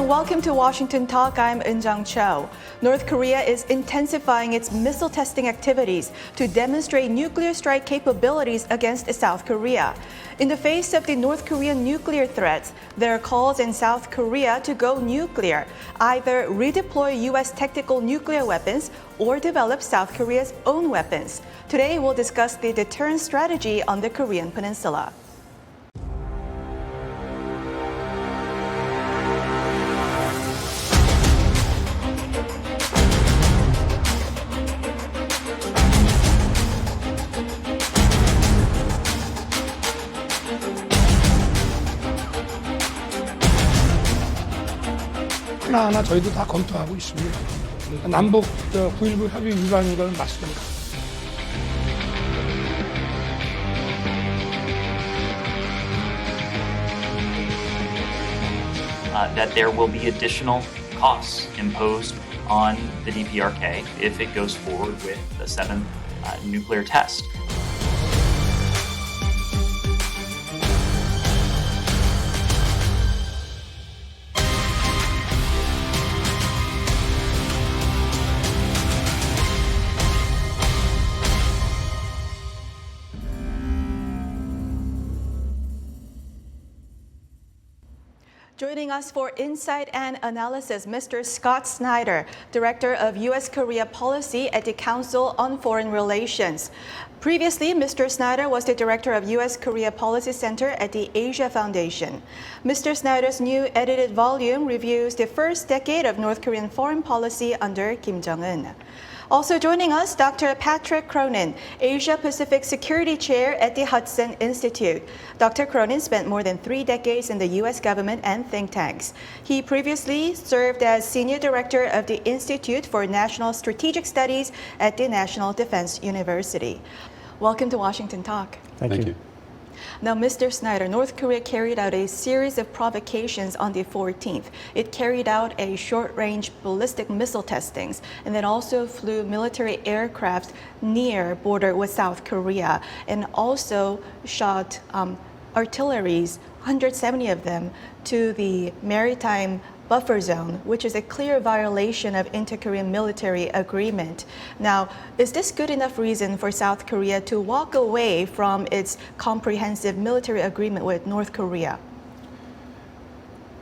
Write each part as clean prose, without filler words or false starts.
and welcome to Washington Talk. I'm Eun-jung Cho. North Korea is intensifying its missile testing activities to demonstrate nuclear strike capabilities against South Korea. In the face of the North Korean nuclear threats, there are calls in South Korea to go nuclear, either redeploy U.S. tactical nuclear weapons or develop South Korea's own weapons. Today, we'll discuss the deterrence strategy on the Korean Peninsula. 하나하나 저희도 다 검토하고 있습니다. 남북 9.19 협의 위반인 건 맞습니다. That there will be additional costs imposed on the DPRK if it goes forward with the seventh nuclear test. Joining us for insight and analysis, Mr. Scott Snyder, Director of U.S.-Korea Policy at the Council on Foreign Relations. Previously, Mr. Snyder was the Director of U.S.-Korea Policy Center at the Asia Foundation. Mr. Snyder's new edited volume reviews the first decade of North Korean foreign policy under Kim Jong-un. Also joining us, Dr. Patrick Cronin, Asia-Pacific Security Chair at the Hudson Institute. Dr. Cronin spent more than 3 decades in the U.S. government and think tanks. He previously served as Senior Director of the Institute for National Strategic Studies at the National Defense University. Welcome to Washington Talk. Thank you. Now, Mr. Snyder, North Korea carried out a series of provocations on the 14th. It carried out a short-range ballistic missile testings and then also flew military aircraft near border with South Korea and also shot artilleries, 170 of them, to the maritime buffer zone, which is a clear violation of inter-Korean military agreement. Now, is this good enough reason for South Korea to walk away from its comprehensive military agreement with North Korea?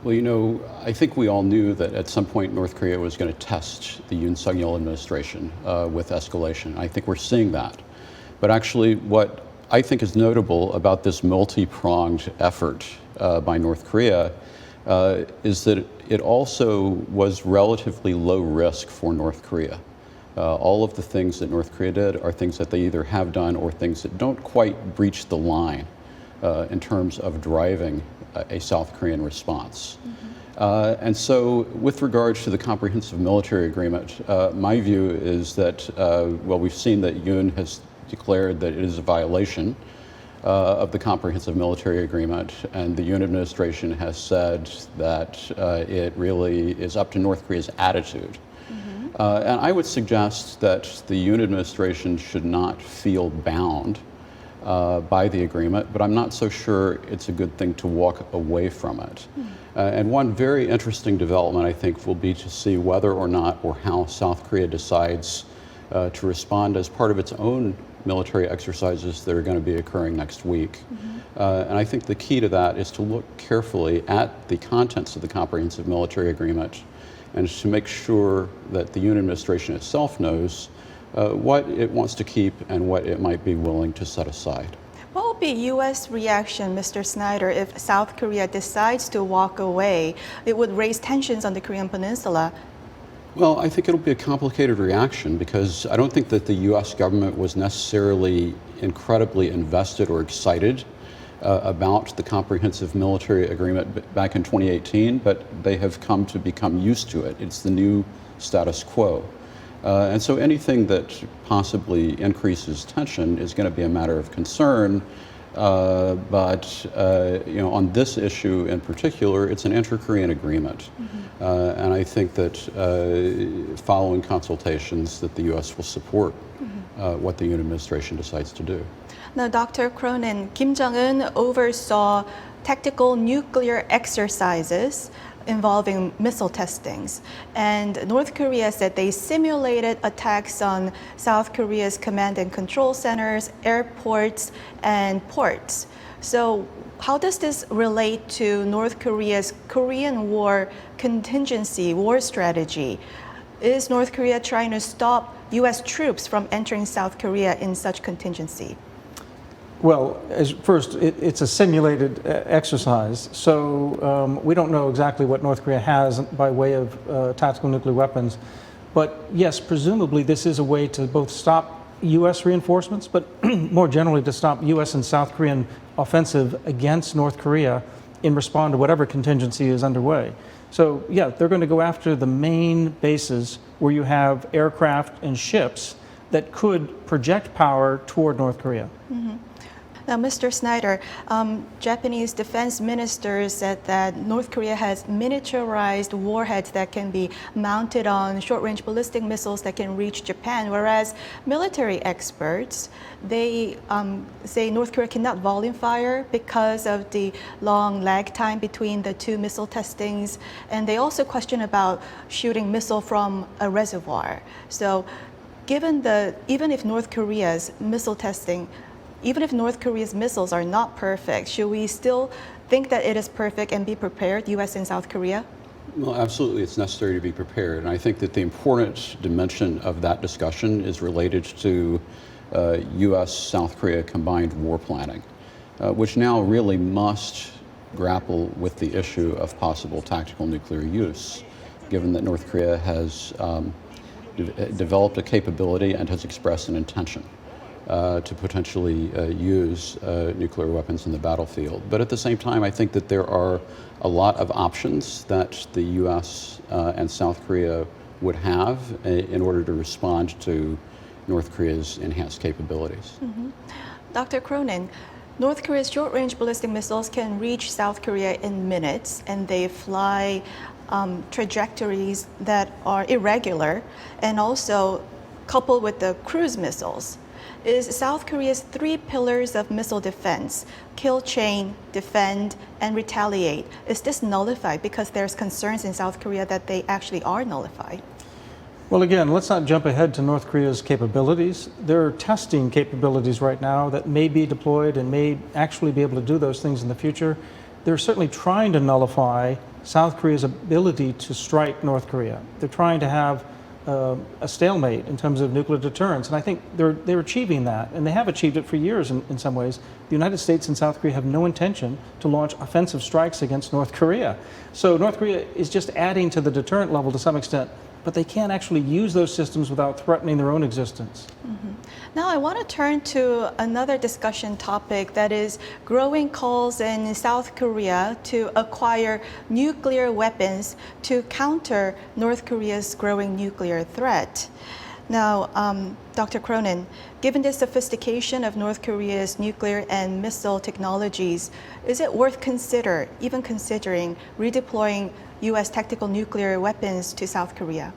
Well, you know, I think we all knew that at some point North Korea was going to test the Yoon Suk-yeol administration with escalation. I think we're seeing that. But actually, what I think is notable about this multi-pronged effort by North Korea is that it also was relatively low risk for North Korea. All of the things that North Korea did are things that they either have done or things that don't quite breach the line in terms of driving a South Korean response. And so with regards to the comprehensive military agreement, my view is that, well, we've seen that Yoon has declared that it is a violation of the comprehensive military agreement, and the Yoon administration has said that it really is up to North Korea's attitude. And I would suggest that the Yoon administration should not feel bound by the agreement, but I'm not so sure it's a good thing to walk away from it. And one very interesting development, I think, will be to see whether or not or how South Korea decides to respond as part of its own military exercises that are going to be occurring next week. And I think the key to that is to look carefully at the contents of the comprehensive military agreement and to make sure that the Yoon administration itself knows what it wants to keep and what it might be willing to set aside. What will be U.S. reaction, Mr. Snyder, if South Korea decides to walk away? It would raise tensions on the Korean Peninsula. Well, I think it'll be a complicated reaction because I don't think that the U.S. government was necessarily incredibly invested or excited about the comprehensive military agreement back in 2018, but they have come to become used to it. It's the new status quo. And so anything that possibly increases tension is going to be a matter of concern. But you know, on this issue in particular, it's an inter-Korean agreement. And I think that following consultations that the U.S. will support what the Yoon administration decides to do. Now, Dr. Cronin, Kim Jong-un oversaw tactical nuclear exercises involving missile testings. And North Korea said they simulated attacks on South Korea's command and control centers, airports, and ports. So how does this relate to North Korea's Korean War contingency, war strategy? Is North Korea trying to stop U.S. troops from entering South Korea in such contingency? Well, first, it's a simulated exercise, so we don't know exactly what North Korea has by way of tactical nuclear weapons. But yes, presumably this is a way to both stop U.S. reinforcements, but more generally to stop U.S. and South Korean offensive against North Korea in response to whatever contingency is underway. So yeah, they're going to go after the main bases where you have aircraft and ships that could project power toward North Korea. Mm-hmm. Now, Mr. Snyder, Japanese defense minister said that North Korea has miniaturized warheads that can be mounted on short-range ballistic missiles that can reach Japan, whereas military experts, they say North Korea cannot volume fire because of the long lag time between the two missile testings, and they also question about shooting missile from a reservoir. So, even if North Korea's missile testing, even if North Korea's missiles are not perfect, should we still think that it is perfect and be prepared, U.S. and South Korea? Well, absolutely, it's necessary to be prepared. And I think that the important dimension of that discussion is related to U.S.-South Korea combined war planning, which now really must grapple with the issue of possible tactical nuclear use, given that North Korea has developed a capability and has expressed an intention to potentially use nuclear weapons in the battlefield. But at the same time, I think that there are a lot of options that the U.S. And South Korea would have in order to respond to North Korea's enhanced capabilities. Mm-hmm. Dr. Cronin, North Korea's short-range ballistic missiles can reach South Korea in minutes, and they fly trajectories that are irregular, and also coupled with the cruise missiles. Is South Korea's three pillars of missile defense, kill chain, defend, and retaliate, is this nullified because there's concerns in South Korea that they actually are nullified? Well, again, let's not jump ahead to North Korea's capabilities. They're testing capabilities right now that may be deployed and may actually be able to do those things in the future. They're certainly trying to nullify South Korea's ability to strike North Korea. They're trying to have a stalemate in terms of nuclear deterrence. And I think they're achieving that, and they have achieved it for years in some ways. The United States and South Korea have no intention to launch offensive strikes against North Korea. So North Korea is just adding to the deterrent level to some extent, but they can't actually use those systems without threatening their own existence. Mm-hmm. Now I want to turn to another discussion topic, that is growing calls in South Korea to acquire nuclear weapons to counter North Korea's growing nuclear threat. Now, Dr. Cronin, given the sophistication of North Korea's nuclear and missile technologies, is it worth even considering redeploying U.S. tactical nuclear weapons to South Korea?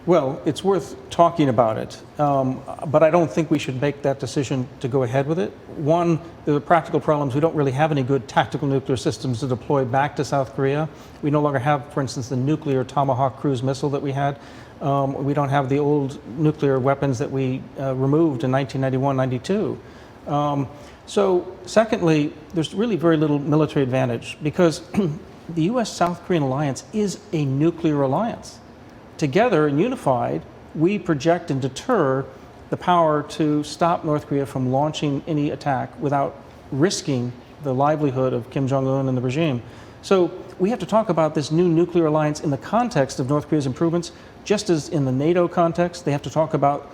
Well, it's worth talking about it, but I don't think we should make that decision to go ahead with it. One, there are practical problems. We don't really have any good tactical nuclear systems to deploy back to South Korea. We no longer have, for instance, the nuclear Tomahawk cruise missile that we had. We don't have the old nuclear weapons that we removed in 1991-92. So secondly, there's really very little military advantage because the U.S.-South Korean alliance is a nuclear alliance. Together and unified, we project and deter the power to stop North Korea from launching any attack without risking the livelihood of Kim Jong-un and the regime. So we have to talk about this new nuclear alliance in the context of North Korea's improvements, just as in the NATO context, they have to talk about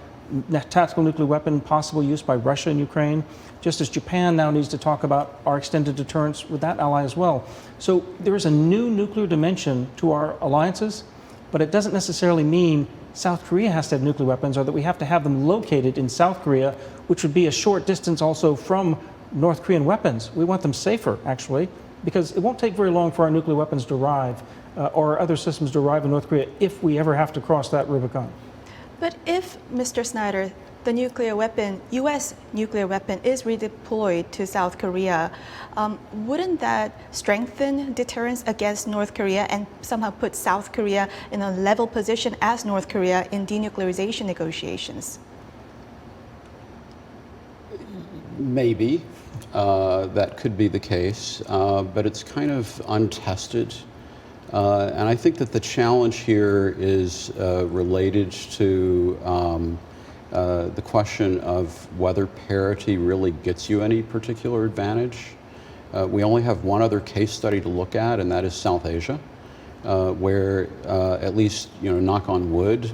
tactical nuclear weapon possible use by Russia and Ukraine, just as Japan now needs to talk about our extended deterrence with that ally as well. So there is a new nuclear dimension to our alliances, but it doesn't necessarily mean South Korea has to have nuclear weapons or that we have to have them located in South Korea, which would be a short distance also from North Korean weapons. We want them safer, actually, because it won't take very long for our nuclear weapons to arrive or other systems to arrive in North Korea if we ever have to cross that Rubicon. But if, Mr. Snyder, the U.S. nuclear weapon is redeployed to South Korea, wouldn't that strengthen deterrence against North Korea and somehow put South Korea in a level position as North Korea in denuclearization negotiations? Maybe that could be the case, but it's kind of untested. And I think that the challenge here is related to the question of whether parity really gets you any particular advantage. We only have one other case study to look at, and that is South Asia, where at least, knock on wood,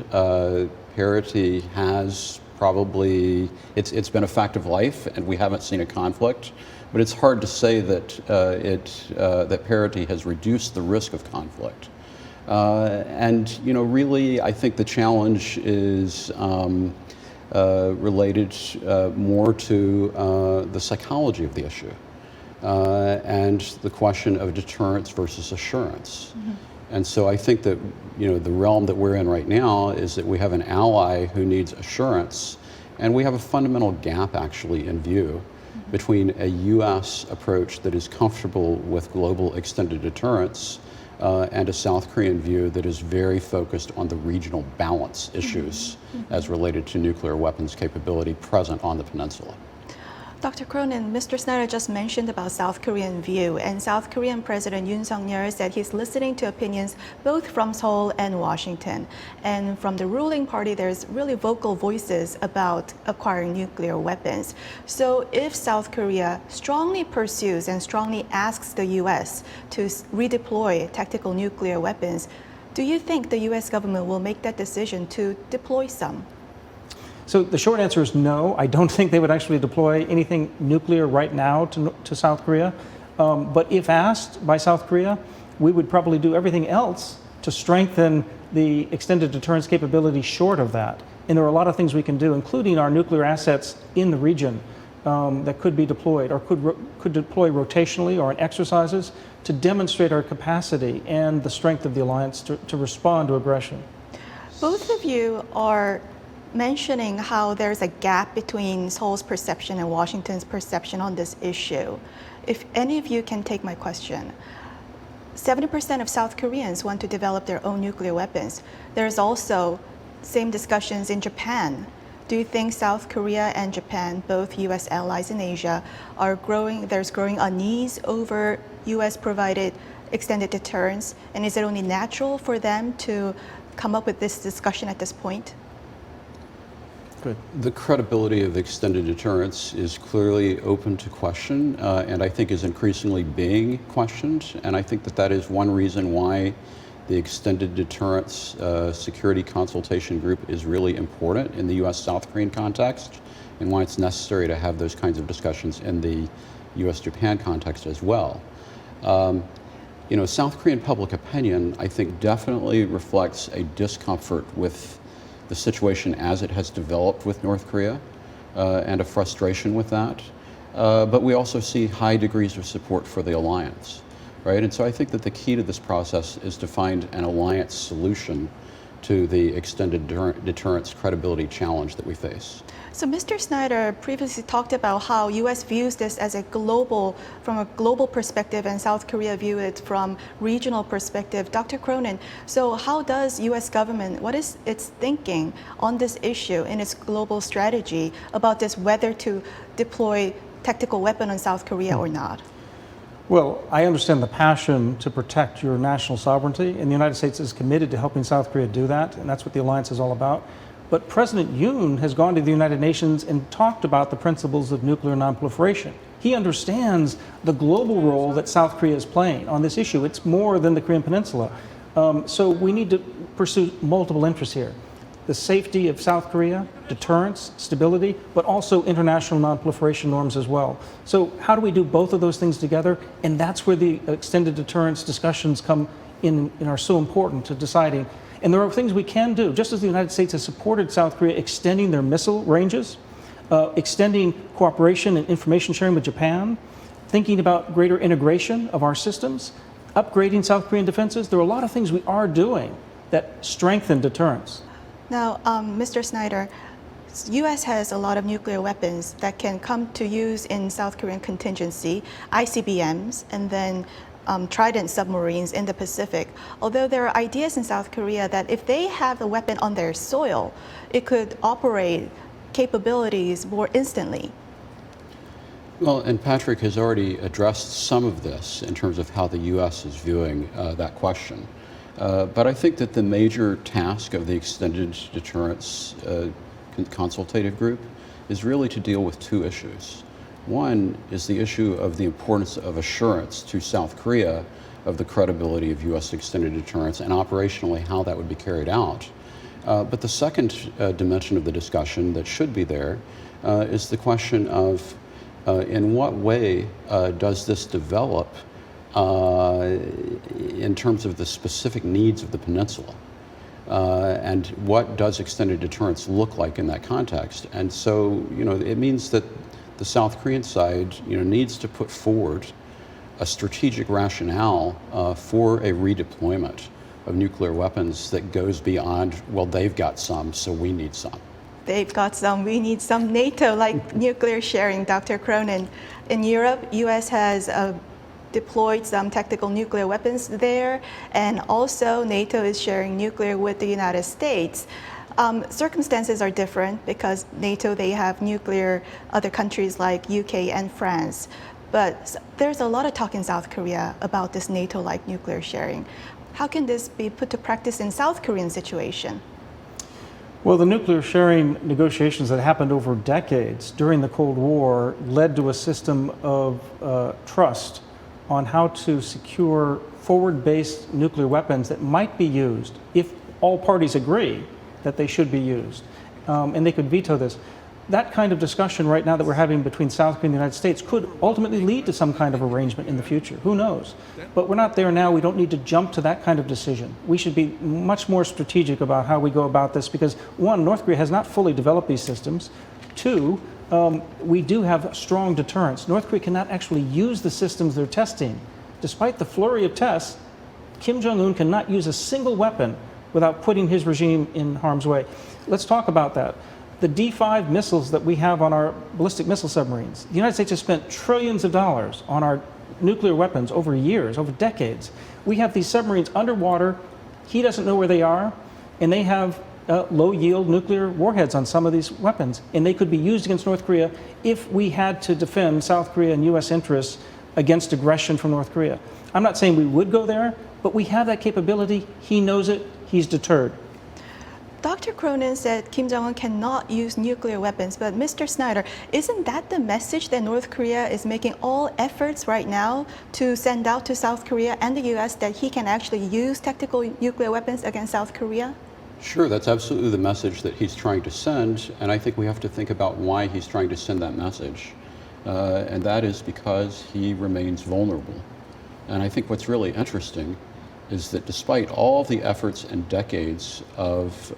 parity has probably, it's been a fact of life, and we haven't seen a conflict. But it's hard to say that that parity has reduced the risk of conflict. And really, I think the challenge is related more to the psychology of the issue and the question of deterrence versus assurance. Mm-hmm. And so I think that the realm that we're in right now is that we have an ally who needs assurance, and we have a fundamental gap actually in view between a U.S. approach that is comfortable with global extended deterrence and a South Korean view that is very focused on the regional balance issues as related to nuclear weapons capability present on the peninsula. Dr. Cronin, Mr. Snyder just mentioned about South Korean view, and South Korean President Yoon Suk-yeol said he's listening to opinions both from Seoul and Washington. And from the ruling party, there's really vocal voices about acquiring nuclear weapons. So if South Korea strongly pursues and strongly asks the U.S. to redeploy tactical nuclear weapons, do you think the U.S. government will make that decision to deploy some? So the short answer is no. I don't think they would actually deploy anything nuclear right now to South Korea. But if asked by South Korea, we would probably do everything else to strengthen the extended deterrence capability short of that. And there are a lot of things we can do, including our nuclear assets in the region that could be deployed or could deploy rotationally or in exercises to demonstrate our capacity and the strength of the alliance to respond to aggression. Both of you are mentioning how there's a gap between Seoul's perception and Washington's perception on this issue. If any of you can take my question, 70% of South Koreans want to develop their own nuclear weapons. There's also same discussions in Japan. Do you think South Korea and Japan, both U.S. allies in Asia, there's growing unease over U.S. provided extended deterrence? And is it only natural for them to come up with this discussion at this point? Good. The credibility of extended deterrence is clearly open to question, and I think is increasingly being questioned. And I think that is one reason why the extended deterrence security consultation group is really important in the U.S.-South Korean context, and why it's necessary to have those kinds of discussions in the U.S.-Japan context as well. South Korean public opinion, I think, definitely reflects a discomfort with the situation as it has developed with North Korea and a frustration with that. But we also see high degrees of support for the alliance, right? And so I think that the key to this process is to find an alliance solution to the extended deterrence credibility challenge that we face. So Mr. Snyder previously talked about how U.S. views this as from a global perspective, and South Korea view it from regional perspective. Dr. Cronin, so how does U.S. government, what is its thinking on this issue in its global strategy about this, whether to deploy tactical weapon on South Korea or not? Well, I understand the passion to protect your national sovereignty, and the United States is committed to helping South Korea do that, and that's what the alliance is all about. But President Yoon has gone to the United Nations and talked about the principles of nuclear nonproliferation. He understands the global role that South Korea is playing on this issue. It's more than the Korean Peninsula. So we need to pursue multiple interests here. The safety of South Korea, deterrence, stability, but also international nonproliferation norms as well. So how do we do both of those things together? And that's where the extended deterrence discussions come in and are so important to deciding. And there are things we can do, just as the United States has supported South Korea extending their missile ranges, extending cooperation and information sharing with Japan, thinking about greater integration of our systems, upgrading South Korean defenses. There are a lot of things we are doing that strengthen deterrence. Now, Mr. Snyder, U.S. has a lot of nuclear weapons that can come to use in South Korean contingency, ICBMs, and then Trident submarines in the Pacific. Although there are ideas in South Korea that if they have a weapon on their soil, it could operate capabilities more instantly. Well, and Patrick has already addressed some of this in terms of how the U.S. is viewing that question. But I think that the major task of the Extended Deterrence Consultative Group is really to deal with two issues. One is the issue of the importance of assurance to South Korea of the credibility of U.S. extended deterrence and operationally how that would be carried out. But the second dimension of the discussion that should be there is the question of in what way does this develop in terms of the specific needs of the peninsula? And what does extended deterrence look like in that context? And so, it means that the South Korean side, needs to put forward a strategic rationale for a redeployment of nuclear weapons that goes beyond, well, they've got some, so we need some. They've got some, we need some. NATO-like nuclear sharing, Dr. Cronin. In Europe, U.S. has deployed some tactical nuclear weapons there, and also NATO is sharing nuclear with the United States. Circumstances are different because NATO, they have nuclear, other countries like UK and France. But there's a lot of talk in South Korea about this NATO-like nuclear sharing. How can this be put to practice in South Korean situation? Well, the nuclear sharing negotiations that happened over decades during the Cold War led to a system of trust on how to secure forward-based nuclear weapons that might be used if all parties agree that they should be used, and they could veto this. That kind of discussion right now that we're having between South Korea and the United States could ultimately lead to some kind of arrangement in the future. Who knows? But we're not there now. We don't need to jump to that kind of decision. We should be much more strategic about how we go about this because, one, North Korea has not fully developed these systems. Two, we do have strong deterrence. North Korea cannot actually use the systems they're testing. Despite the flurry of tests, Kim Jong-un cannot use a single weapon without putting his regime in harm's way. Let's talk about that. The D5 missiles that we have on our ballistic missile submarines, the United States has spent trillions of dollars on our nuclear weapons over years, over decades. We have these submarines underwater. He doesn't know where they are, and they have low-yield nuclear warheads on some of these weapons, and they could be used against North Korea if we had to defend South Korea and U.S. interests against aggression from North Korea. I'm not saying we would go there, but we have that capability. He knows it. He's deterred. Dr. Cronin said Kim Jong-un cannot use nuclear weapons, but Mr. Snyder, isn't that the message that North Korea is making all efforts right now to send out to South Korea and the U.S. that he can actually use tactical nuclear weapons against South Korea? Sure, that's absolutely the message that he's trying to send, and I think we have to think about why he's trying to send that message. And that is because he remains vulnerable. And I think what's really interesting is that despite all the efforts and decades of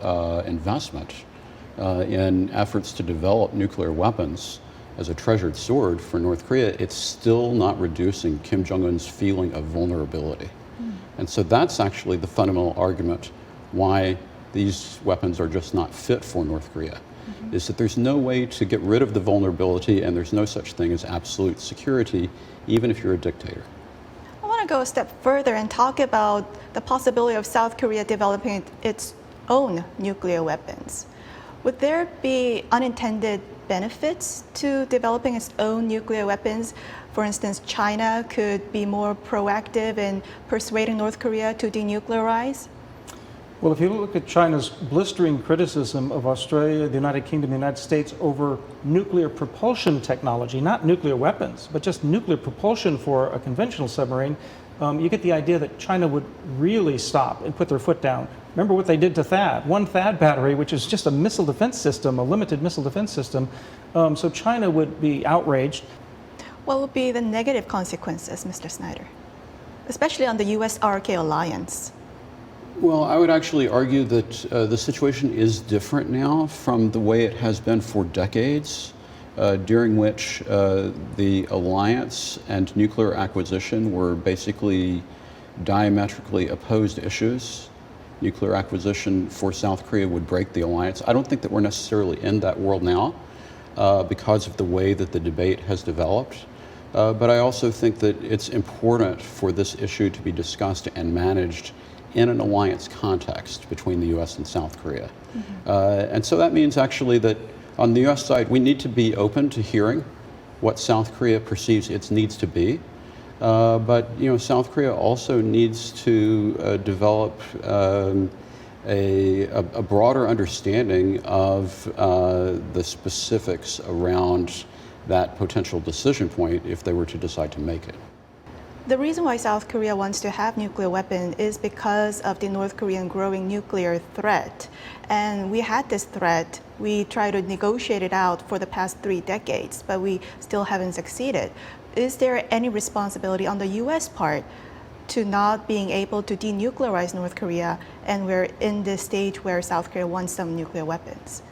investment in efforts to develop nuclear weapons as a treasured sword for North Korea, it's still not reducing Kim Jong-un's feeling of vulnerability. And so that's actually the fundamental argument why these weapons are just not fit for North Korea, is that there's no way to get rid of the vulnerability and there's no such thing as absolute security, even if you're a dictator. I want to go a step further and talk about the possibility of South Korea developing its own nuclear weapons. Would there be unintended benefits to developing its own nuclear weapons? For instance, China could be more proactive in persuading North Korea to denuclearize? Well, if you look at China's blistering criticism of Australia, the United Kingdom, the United States over nuclear propulsion technology, not nuclear weapons, but just nuclear propulsion for a conventional submarine, you get the idea that China would really stop and put their foot down. Remember what they did to THAAD, one THAAD battery, which is just a missile defense system, a limited missile defense system. So China would be outraged. What would be the negative consequences, Mr. Snyder, especially on the US-RK alliance? Well, I would actually argue that the situation is different now from the way it has been for decades, during which the alliance and nuclear acquisition were basically diametrically opposed issues. nuclear acquisition for South Korea would break the alliance. I don't think that we're necessarily in that world now because of the way that the debate has developed. But I also think that it's important for this issue to be discussed and managed in an alliance context between the U.S. and South Korea. And so that means actually that on the U.S. side, we need to be open to hearing what South Korea perceives its needs to be. But South Korea also needs to develop a broader understanding of the specifics around that potential decision point if they were to decide to make it. The reason why South Korea wants to have nuclear weapons is because of the North Korean growing nuclear threat. And we had this threat. We tried to negotiate it out for the past 3 decades, but we still haven't succeeded. Is there any responsibility on the U.S. part to not being able to denuclearize North Korea, and we're in this stage where South Korea wants some nuclear weapons?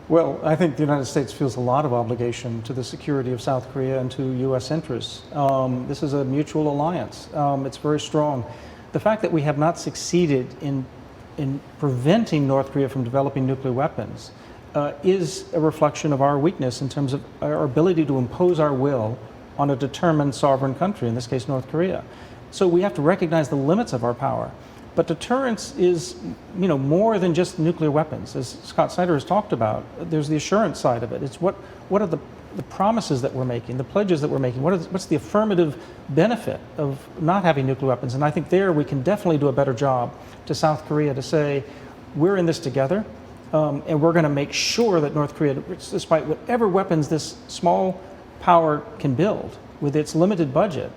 Well, I think the United States feels a lot of obligation to the security of South Korea and to U.S. interests. This is a mutual alliance. It's very strong. The fact that we have not succeeded in preventing North Korea from developing nuclear weapons is a reflection of our weakness in terms of our ability to impose our will on a determined sovereign country, in this case North Korea. So we have to recognize the limits of our power. But deterrence is, more than just nuclear weapons. As Scott Snyder has talked about, there's the assurance side of it. It's what are the promises that we're making, the pledges that we're making, what's the affirmative benefit of not having nuclear weapons? And I think there we can definitely do a better job to South Korea to say, we're in this together, and we're going to make sure that North Korea, despite whatever weapons this small power can build with its limited budget,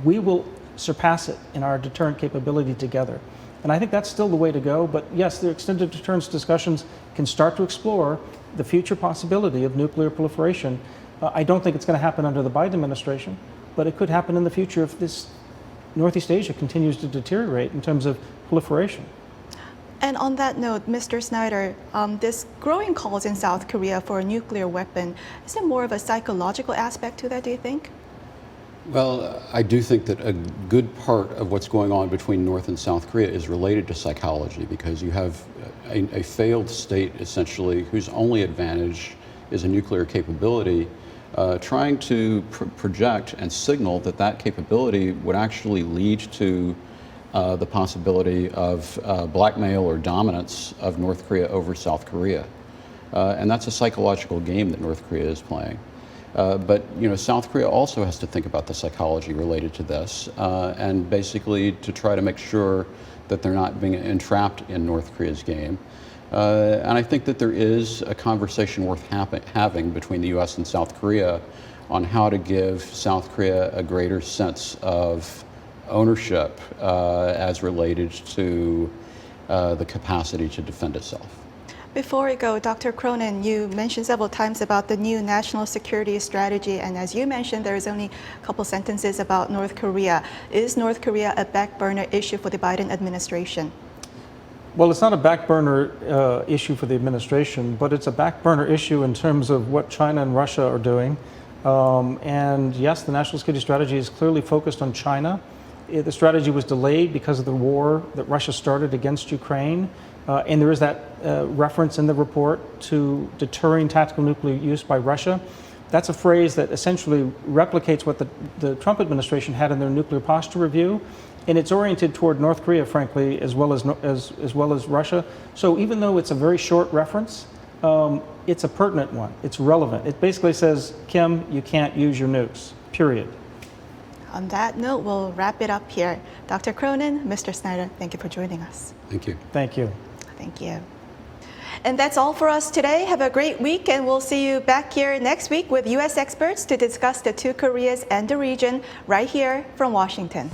we will surpass it in our deterrent capability together. And I think that's still the way to go. But yes, the extended deterrence discussions can start to explore the future possibility of nuclear proliferation. I don't think it's going to happen under the Biden administration, but it could happen in the future if this Northeast Asia continues to deteriorate in terms of proliferation. And on that note, Mr. Snyder, this growing calls in South Korea for a nuclear weapon, is there more of a psychological aspect to that, do you think? Well, I do think that a good part of what's going on between North and South Korea is related to psychology, because you have a failed state, essentially, whose only advantage is a nuclear capability, trying to project and signal that that capability would actually lead to the possibility of blackmail or dominance of North Korea over South Korea. And that's a psychological game that North Korea is playing. But South Korea also has to think about the psychology related to this, and basically to try to make sure that they're not being entrapped in North Korea's game. And I think that there is a conversation worth having between the U.S. and South Korea on how to give South Korea a greater sense of ownership as related to the capacity to defend itself. Before we go, Dr. Cronin, you mentioned several times about the new national security strategy, and as you mentioned, there's only a couple sentences about North Korea. Is North Korea a back burner issue for the Biden administration? Well, it's not a back burner issue for the administration, but it's a back burner issue in terms of what China and Russia are doing. And yes, the national security strategy is clearly focused on China. The strategy was delayed because of the war that Russia started against Ukraine. And there is that reference in the report to deterring tactical nuclear use by Russia. That's a phrase that essentially replicates what the Trump administration had in their nuclear posture review. And it's oriented toward North Korea, frankly, as well as Russia. So even though it's a very short reference, it's a pertinent one. It's relevant. It basically says, Kim, you can't use your nukes, period. On that note, we'll wrap it up here. Dr. Cronin, Mr. Snyder, thank you for joining us. Thank you. Thank you. Thank you. And that's all for us today. Have a great week, and we'll see you back here next week with U.S. experts to discuss the two Koreas and the region right here from Washington.